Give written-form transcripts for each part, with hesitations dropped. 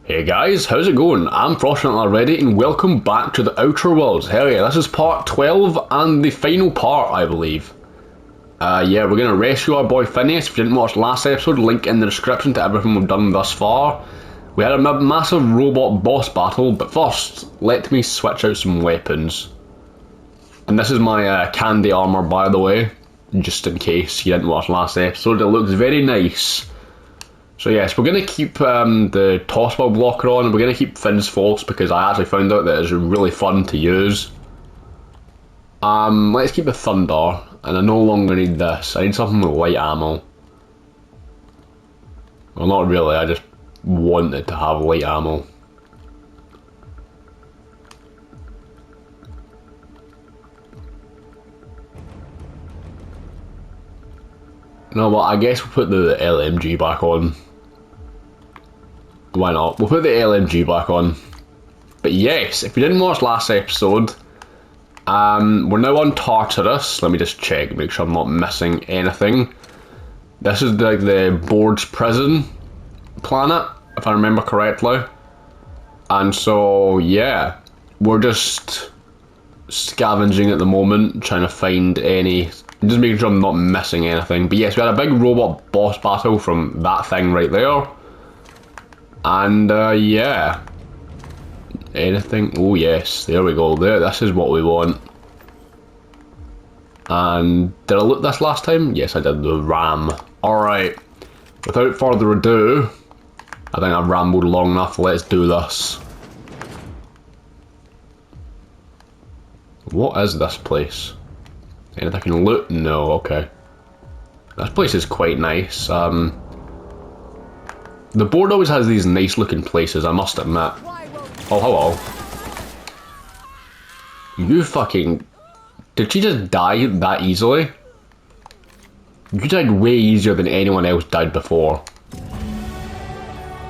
Hey guys, how's it going? I'm Frostnut already and welcome back to the Outer Worlds. Hell yeah, this is part 12 and the final part, I believe. Yeah, we're gonna rescue our boy Phineas. If you didn't watch last episode, link in the description to everything we've done thus far. We had a massive robot boss battle, but first, let me switch out some weapons. And this is my candy armor, by the way, just in case you didn't watch last episode. It looks very nice. So yes, we're going to keep the tossball blocker on, and we're going to keep Finn's False because I actually found out that it's really fun to use. Let's keep the Thunder, and I no longer need this. I need something with light ammo. Well, not really, I just wanted to have light ammo. No, well, I guess we'll put the LMG back on. Why not? We'll put the LMG back on. But yes, if you didn't watch last episode, we're now on Tartarus. Let me just check, make sure I'm not missing anything. This is like the board's prison planet, if I remember correctly. And so, yeah, we're just scavenging at the moment, trying to find any, just making sure I'm not missing anything. But yes, we had a big robot boss battle from that thing right there. And yeah, anything? Oh yes, there we go. There, this is what we want. And did I loot this last time? Yes, I did. The ram. All right. Without further ado, I think I've rambled long enough. Let's do this. What is this place? Anything I can loot? No. Okay. This place is quite nice. The board always has these nice looking places, I must admit. Oh, hello. You fucking... Did she just die that easily? You died way easier than anyone else died before.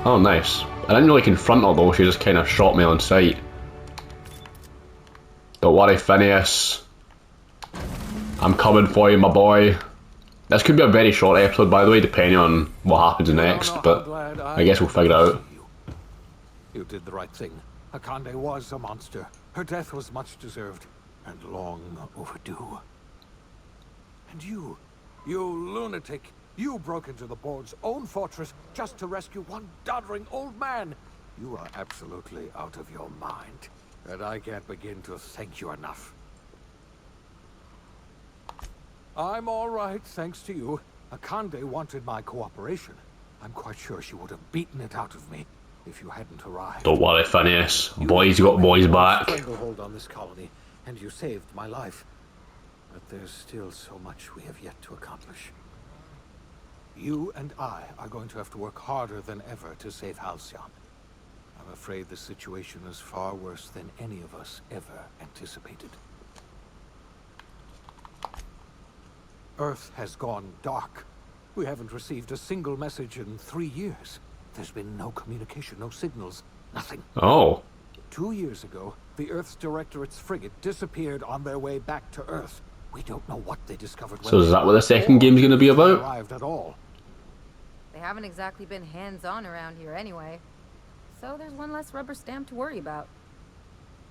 Oh, nice. I didn't really confront her though, she just kind of shot me on sight. Don't worry, Phineas. I'm coming for you, my boy. This could be a very short episode, by the way, depending on what happens next, but I guess we'll figure it out. You did the right thing. Akande was a monster. Her death was much deserved, and long overdue. And you lunatic, you broke into the board's own fortress just to rescue one doddering old man. You are absolutely out of your mind, and I can't begin to thank you enough. I'm all right, thanks to you. Akande wanted my cooperation. I'm quite sure she would have beaten it out of me if you hadn't arrived. Don't worry, Phineas. Boys got boys back. Hold on this colony, and you saved my life. But there's still so much we have yet to accomplish. You and I are going to have to work harder than ever to save Halcyon. I'm afraid the situation is far worse than any of us ever anticipated. Earth has gone dark. We haven't received a single message in 3 years. There's been no communication, no signals, nothing. Oh. 2 years ago, the Earth's Directorate's frigate disappeared on their way back to Earth. We don't know what they discovered. So is that what the second game's going to be about? Arrived at all. They haven't exactly been hands-on around here anyway. So there's one less rubber stamp to worry about.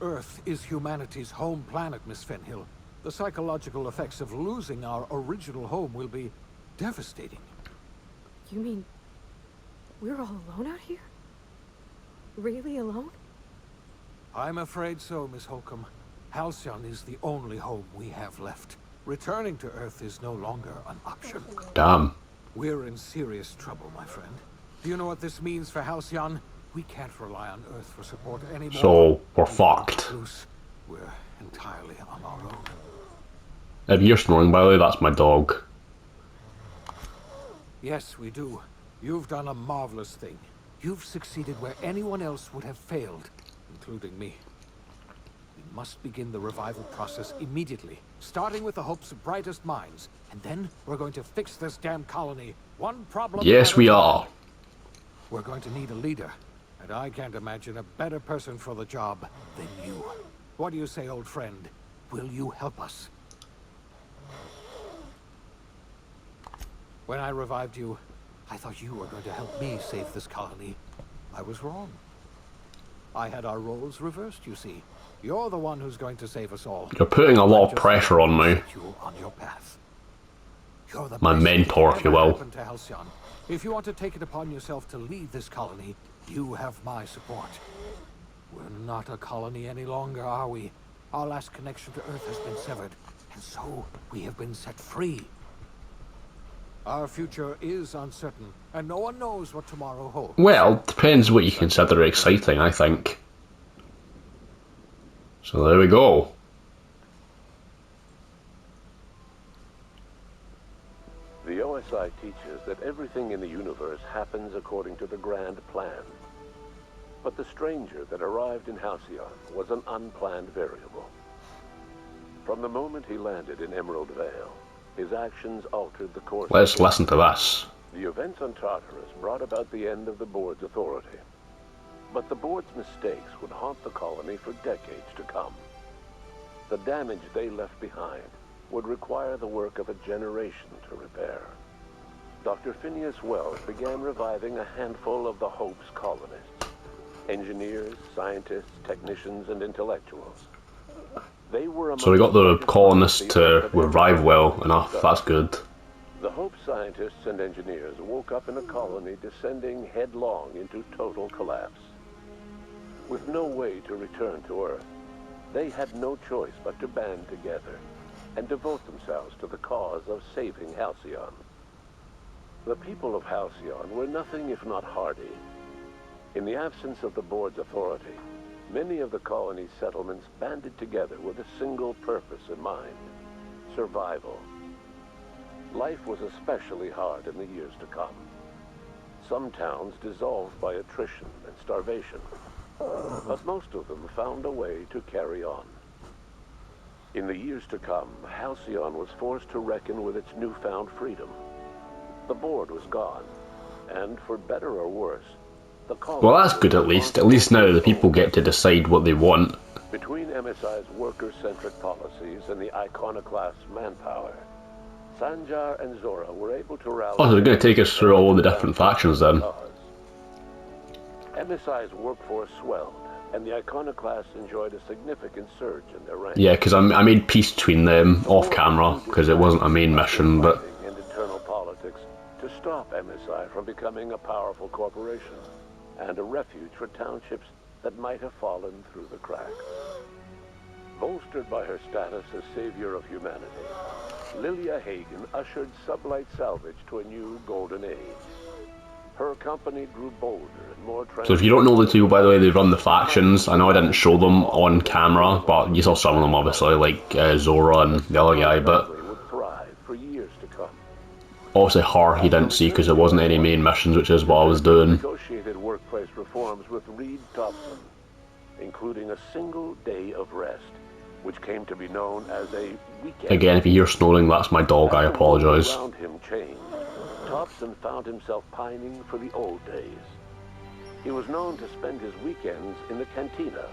Earth is humanity's home planet, Miss Fenhill. The psychological effects of losing our original home will be devastating. You mean we're all alone out here? Really alone? I'm afraid so, Miss Holcomb. Halcyon is the only home we have left. Returning to Earth is no longer an option. Damn. We're in serious trouble, my friend. Do you know what this means for Halcyon? We can't rely on Earth for support anymore. So, we're fucked. We're entirely on our own. If you're snoring, by the way, that's my dog. Yes, we do. You've done a marvelous thing. You've succeeded where anyone else would have failed, including me. We must begin the revival process immediately, starting with the hope's brightest minds. And then we're going to fix this damn colony. One problem. Yes, we are. We're going to need a leader. And I can't imagine a better person for the job than you. What do you say, old friend? Will you help us? When I revived you, I thought you were going to help me save this colony. I was wrong. I had our roles reversed, you see. You're the one who's going to save us all. You're putting a I'm lot of just pressure on me. set you on your path. You're the My best thing mentor, to if you ever will. happen to Halcyon. If you want to take it upon yourself to lead this colony, you have my support. We're not a colony any longer, are we? Our last connection to Earth has been severed, and so we have been set free. Our future is uncertain, and no one knows what tomorrow holds. Well, depends what you consider exciting, I think. So there we go. The OSI teaches that everything in the universe happens according to the grand plan. But the stranger that arrived in Halcyon was an unplanned variable. From the moment he landed in Emerald Vale, his actions altered the course. Let's listen to this. The events on Tartarus brought about the end of the board's authority. But the board's mistakes would haunt the colony for decades to come. The damage they left behind would require the work of a generation to repair. Dr. Phineas Wells began reviving a handful of the Hope's colonists. Engineers, scientists, technicians, and intellectuals. They were among So we got the colonists to revive well enough, that's good. The Hope scientists and engineers woke up in a colony descending headlong into total collapse. With no way to return to Earth, they had no choice but to band together and devote themselves to the cause of saving Halcyon. The people of Halcyon were nothing if not hardy. In the absence of the board's authority, many of the colony's settlements banded together with a single purpose in mind: survival. Life was especially hard in the years to come. Some towns dissolved by attrition and starvation, but most of them found a way to carry on. In the years to come, Halcyon was forced to reckon with its newfound freedom. The board was gone, and for better or worse, the colony... Well, that's good at least. At least now the people get to decide what they want. Between MSI's worker-centric policies and the iconoclast manpower, Sanjar and Zora were able to rally... Oh, they're going to take us through all the different factions then. MSI's workforce swelled, and the iconoclasts enjoyed a significant surge in their ranks. Yeah, because I made peace between them off camera, because it wasn't a main mission, but... ...in internal politics to stop MSI from becoming a powerful corporation and a refuge for townships that might have fallen through the cracks. Bolstered by her status as savior of humanity, Lilia Hagen ushered Sublight Salvage to a new golden age. Her company grew bolder and more... So if you don't know the two, by the way, they run the factions. I know I didn't show them on camera, but you saw some of them obviously, like Zora and the other guy, but... ...would thrive for years to come. Obviously her he didn't see because there wasn't any main missions, which is what I was doing. Negotiated workplace reforms with Reed Thompson, including a single day of rest, which came to be known as a weekend. Again, if you hear snoring, that's my dog, I apologise. Around him changed. Thompson found himself pining for the old days. He was known to spend his weekends in the cantina,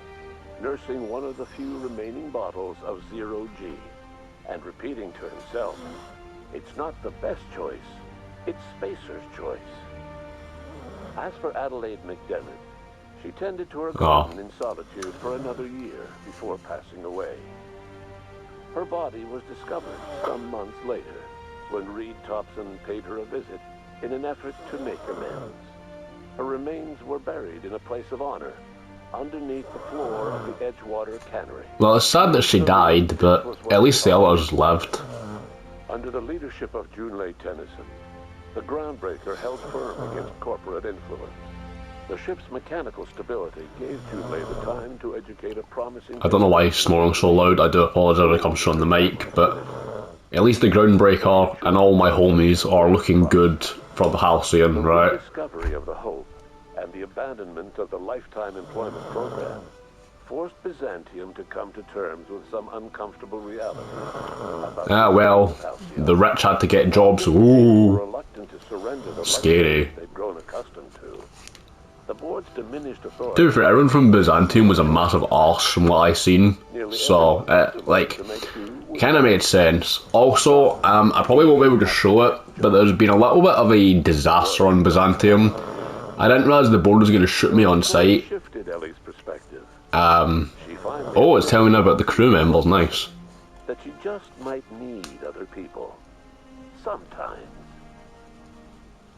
nursing one of the few remaining bottles of Zero G, and repeating to himself, "It's not the best choice, it's Spacer's choice." As for Adelaide McDermott, she tended to her garden in solitude for another year before passing away. Her body was discovered some months later, when Reed Thompson paid her a visit in an effort to make amends. Her remains were buried in a place of honor, underneath the floor of the Edgewater Cannery. Well, it's sad that she died, but at least the others lived. Under the leadership of Junlei Tennyson, the groundbreaker held firm against corporate influence. The ship's mechanical stability gave Junlei the time to educate a promising... I don't know why he's snoring so loud, I do apologise when it comes on the mic, but at least the groundbreaker and all my homies are looking good for the Halcyon, right? The discovery of the Hope and the abandonment of the lifetime employment program forced Byzantium to come to terms with some uncomfortable reality. Well, the rich had to get jobs, ooh, Reluctant to surrender the scary. they'd grown accustomed to. The board's diminished authority... To be fair, everyone from Byzantium was a massive arse from what I seen, so, kind of made sense. Also, I probably won't be able to show it, but there's been a little bit of a disaster on Byzantium. I didn't realise the board was going to shoot me on sight. Shifted Ellie's perspective. She finally Oh, it's telling me about the crew members. Nice. that you just might need other people. Sometimes.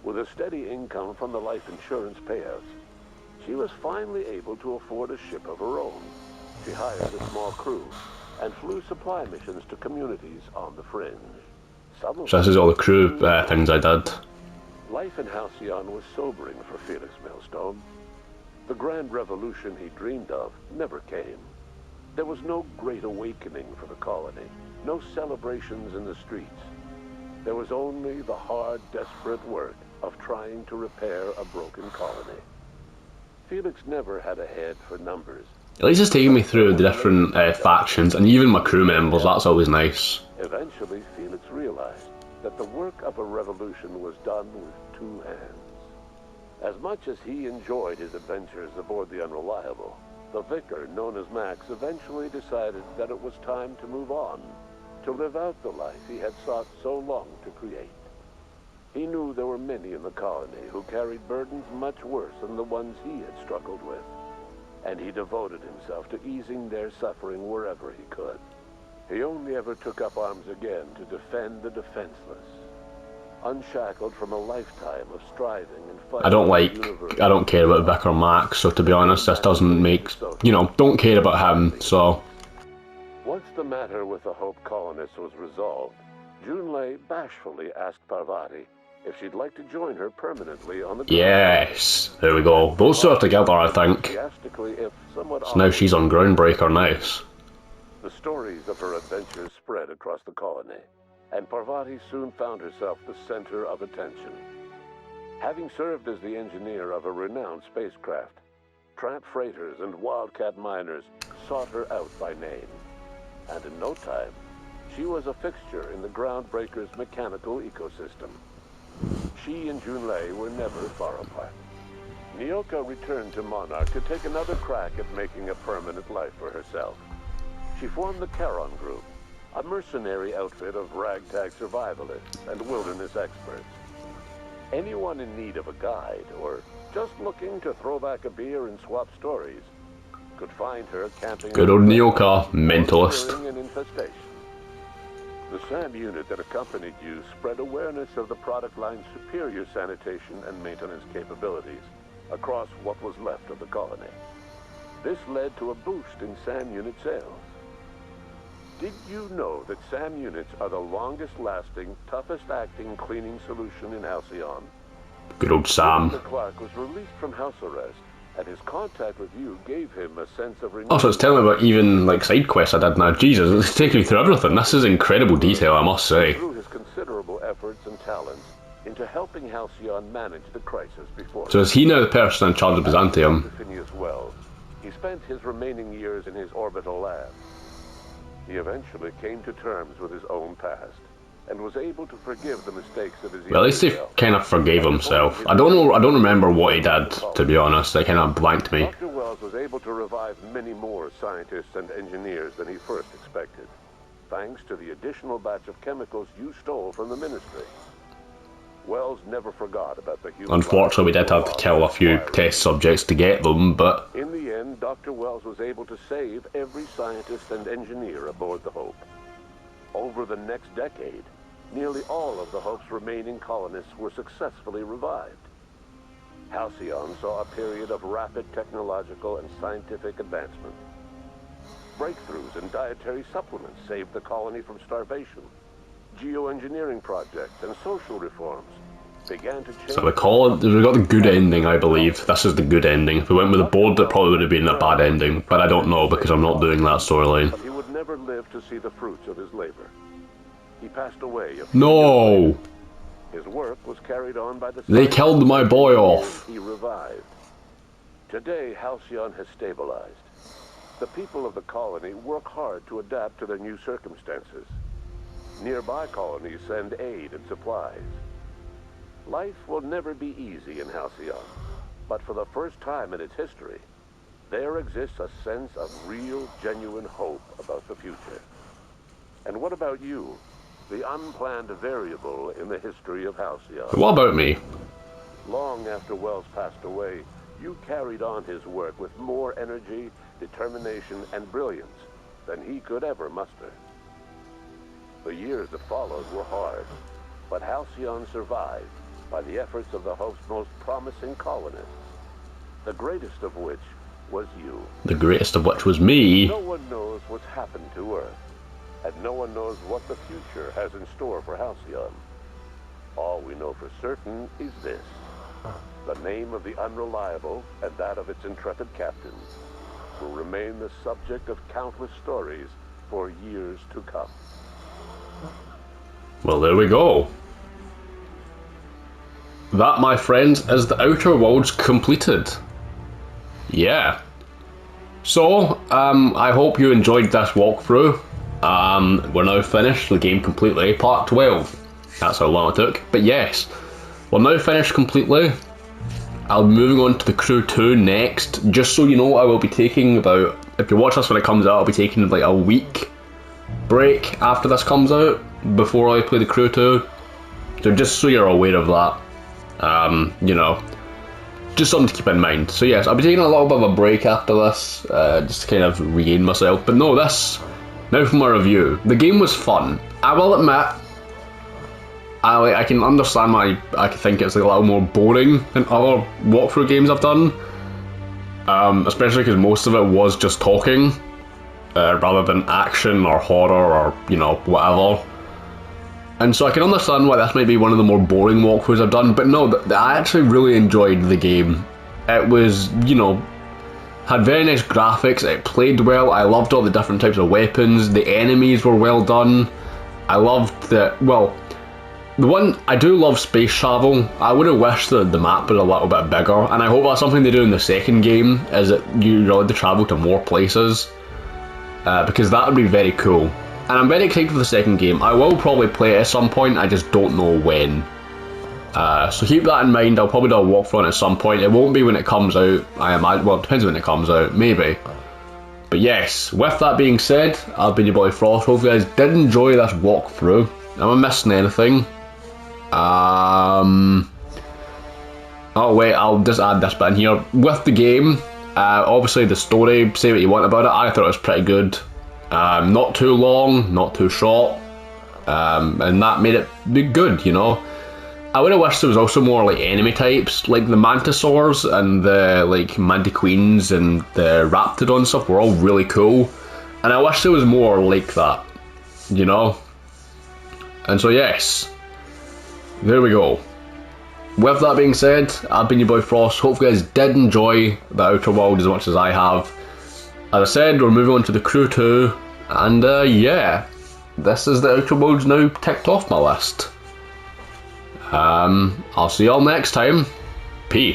With a steady income from the life insurance payouts, she was finally able to afford a ship of her own. She hired a small crew and flew supply missions to communities on the fringe. Some of So this is all the crew things I did. Life in Halcyon was sobering for Felix Millstone. The grand revolution he dreamed of never came. There was no great awakening for the colony, no celebrations in the streets. There was only the hard, desperate work of trying to repair a broken colony. Felix never had a head for numbers. At least it's taking me through the different factions and even my crew members. That's always nice. Eventually, Felix realized that the work of a revolution was done with two hands. As much as he enjoyed his adventures aboard the Unreliable, the vicar, known as Max, eventually decided that it was time to move on, to live out the life he had sought so long to create. He knew there were many in the colony who carried burdens much worse than the ones he had struggled with, and he devoted himself to easing their suffering wherever he could. He only ever took up arms again to defend the defenseless, unshackled from a lifetime of striving and fighting. I don't care about Vicar Max, so to be honest, this doesn't make, don't care about him, so. Once the matter with the Hope colonists was resolved, Junlei bashfully asked Parvati if she'd like to join her permanently on the Yes, there we go. Those two are together, I think. If somewhat So now she's on Groundbreaker, nice. The stories of her adventures spread across the colony, and Parvati soon found herself the center of attention. Having served as the engineer of a renowned spacecraft, tramp freighters and wildcat miners sought her out by name. And in no time, she was a fixture in the Groundbreaker's mechanical ecosystem. She and Junlei were never far apart. Nyoka returned to Monarch to take another crack at making a permanent life for herself. She formed the Charon Group, a mercenary outfit of ragtag survivalists and wilderness experts. Anyone in need of a guide, or just looking to throw back a beer and swap stories, could find her camping. Good old Nyoka, mentalist. An infestation. The SAM unit that accompanied you spread awareness of the product line's superior sanitation and maintenance capabilities across what was left of the colony. This led to a boost in SAM unit sales. Did you know that SAM units are the longest-lasting, toughest-acting cleaning solution in Halcyon? Good old Sam. Mr. Clark was released from house arrest, and his contact with you gave him a sense of renewal. Also, it's telling me about even, side quests I did now. Jesus, it's taking me through everything. This is incredible detail, I must say. Through his considerable efforts and talents into helping Halcyon manage the crisis before. So is he now the person in charge of Byzantium? Phineas Wells. He spent his remaining years in his orbital lab. He eventually came to terms with his own past, and was able to forgive the mistakes of his Well, at least he kind of forgave himself. I don't remember what he did, to be honest. It kind of blanked me. Dr. Wells was able to revive many more scientists and engineers than he first expected, thanks to the additional batch of chemicals you stole from the Ministry. Wells never forgot about the human. Unfortunately, we did have to kill a few test subjects to get them, but in the end, Dr. Wells was able to save every scientist and engineer aboard the Hope. Over the next decade, nearly all of the Hope's remaining colonists were successfully revived. Halcyon saw a period of rapid technological and scientific advancement. Breakthroughs in dietary supplements saved the colony from starvation. Geoengineering projects and social reforms began to change. so we got the good ending, I believe. This is the good ending. If we went with the board, that probably would have been a bad ending, but I don't know because I'm not doing that storyline. But he would never live to see the fruits of his labor. He passed away. No! His work was carried on by the. They killed my boy off. He revived. Today, Halcyon has stabilized. The people of the colony work hard to adapt to their new circumstances. Nearby colonies send aid and supplies. Life will never be easy in Halcyon, but for the first time in its history, there exists a sense of real, genuine hope about the future. And what about you, the unplanned variable in the history of Halcyon? What about me? Long after Wells passed away, you carried on his work with more energy determination, and brilliance than he could ever muster. The years that followed were hard, but Halcyon survived by the efforts of the host's most promising colonists, the greatest of which was you. The greatest of which was me. No one knows what's happened to Earth, and no one knows what the future has in store for Halcyon. All we know for certain is this: the name of the Unreliable and that of its intrepid captain will remain the subject of countless stories for years to come. Well, there we go. That, my friends, is the Outer Worlds completed. Yeah. So, I hope you enjoyed this walkthrough. We're now finished the game completely. Part 12. That's how long it took. But yes, we're now finished completely. I'll be moving on to the Crew 2 next. Just so you know, I will be taking about, if you watch this when it comes out, I'll be taking like a week break after this comes out before I play the Crew 2. So just so you're aware of that. You know, just something to keep in mind. So yes, I'll be taking a little bit of a break after this, just to kind of regain myself. But no, now for my review. The game was fun. I will admit, I can understand why I can think it's like a little more boring than other walkthrough games I've done. Especially because most of it was just talking, rather than action or horror or, you know, whatever. And so I can understand why this might be one of the more boring walkthroughs I've done, but no, I actually really enjoyed the game. It was, you know, had very nice graphics, it played well, I loved all the different types of weapons, the enemies were well done. I loved that, well, the one, I do love space travel. I would have wished that the map was a little bit bigger, and I hope that's something they do in the second game, is that you're allowed to travel to more places, because that would be very cool. And I'm very excited for the second game. I will probably play it at some point, I just don't know when. So keep that in mind. I'll probably do a walkthrough on it at some point. It won't be when it comes out, I imagine. Well, it depends when it comes out, maybe. But yes, with that being said, I've been your boy Frost. Hope you guys did enjoy this walkthrough. Am I missing anything? Oh wait, I'll just add this bit in here. With the game, obviously the story, say what you want about it, I thought it was pretty good. Not too long, not too short, and that made it be good, you know. I would have wished there was also more like enemy types, like the Mantisaurs and the like Mantiqueens and the Raptidon stuff were all really cool, and I wish there was more like that, you know. And so yes, there we go. With that being said, I've been your boy Frost. Hope you guys did enjoy the Outer World as much as I have. As I said, we're moving on to the Crew 2, and yeah, this is the Outer Worlds now ticked off my list. I'll see y'all next time. Peace.